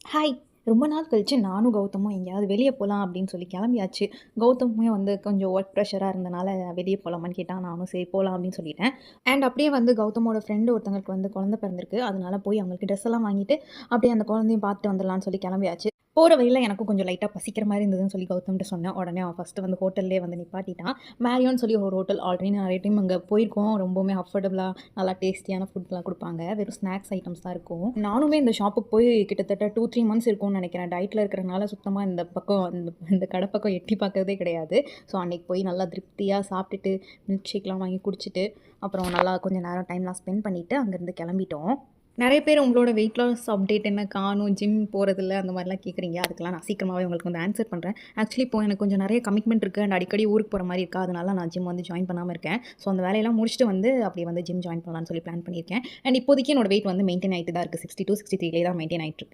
Hi! ரொம்ப நாள் கழிச்சு நானும் கௌதமும் எங்கேயாவது வெளிய போலாம் அப்படின்னு சொல்லி கிளம்பியாச்சு. கௌதமுமே வந்து கொஞ்சம் ஒர்க் ப்ரெஷரா இருந்தனால வெளிய போலாமான்னு கேட்டா, நானும் சரி போலாம் அப்படின்னு சொல்லிட்டேன். அண்ட் அப்படியே வந்து கௌதமோட ஃப்ரெண்ட் ஒருத்தவங்களுக்கு வந்து குழந்தை பிறந்திருக்கு. அதனால போய் அவங்களுக்கு ட்ரெஸ் எல்லாம் வாங்கிட்டு, அப்படியே அந்த குழந்தையும் பார்த்துட்டு வந்துடலான்னு சொல்லி கிளம்பியாச்சு. போற வழியில எனக்கும் கொஞ்சம் லைட்டா பசிக்கிற மாரி இருந்ததுன்னு சொல்லி கௌதம்ட்ட சொன்னேன். உடனே அவன் ஃபர்ஸ்ட்டு வந்து ஹோட்டல்லயே வந்து நிப்பாட்டிட்டான். மேரியோன்னு சொல்லி ஒரு ஹோட்டல் ஆல்ரெடி நெறைய டைம் அங்க போயிருக்கோம். ரொம்பவுமே அஃபோர்டபுளா நல்லா டேஸ்டியான ஃபுட்லாம் குடுப்பாங்க. வெறும் ஸ்நாக்ஸ் ஐட்டம்ஸ் தான் இருக்கும். நானுமே இந்த ஷாப்புக்கு போய் கிட்டத்தட்ட 2, 3 மந்த்ஸ் இருக்கும்னு நெனைக்கிறேன். டயட்ல இருக்கிறனால சுத்தமா இந்த பக்கம் இந்த கடை பக்கம் எட்டி பார்க்கறதே கிடையாது. ஸோ அன்னைக்கு போய் நல்லா திருப்தியா சாப்பிட்டுட்டு, மில்க் ஷேக்லாம் வாங்கி குடிச்சிட்டு, அப்புறம் நல்லா கொஞ்சம் நேரம் டைம்லாம் ஸ்பெண்ட் பண்ணிட்டு அங்கேருந்து கிளம்பிட்டோம். நெறைய பேர் உங்களோட வெயிட் லாஸ் அப்டேட் என்ன காணோம், ஜிம் போறதில்ல அந்த மாரிலாம் கேட்குறீங்க. அதுக்கெல்லாம் நான் சீக்கிரமாவே உங்களுக்கு வந்து ஆன்சர் பண்றேன். ஆக்சுவலி இப்போ எனக்கு கொஞ்சம் நெறைய கமிட்மெண்ட் இருக்கு. அண்ட் அடிக்கடி ஊருக்கு போற மாரி இருக்கா. அதனால நான் ஜிம் வந்து ஜாயின் பண்ணாம இருக்கேன். ஸோ அந்த வேலையெல்லாம் முடிச்சுட்டு வந்து அப்படியே வந்து ஜிம் ஜாயின் பண்ணலான்னு சொல்லி பிளான் பண்ணியிருக்கேன். அண்ட் இப்போதைக்கு என்னோட வெயிட் வந்து மெயின்டெயின் ஆயிட்டு தான் இருக்கு. 62, 63லே தான் மெயின்டெயின் ஆயிட்டு இருக்கு.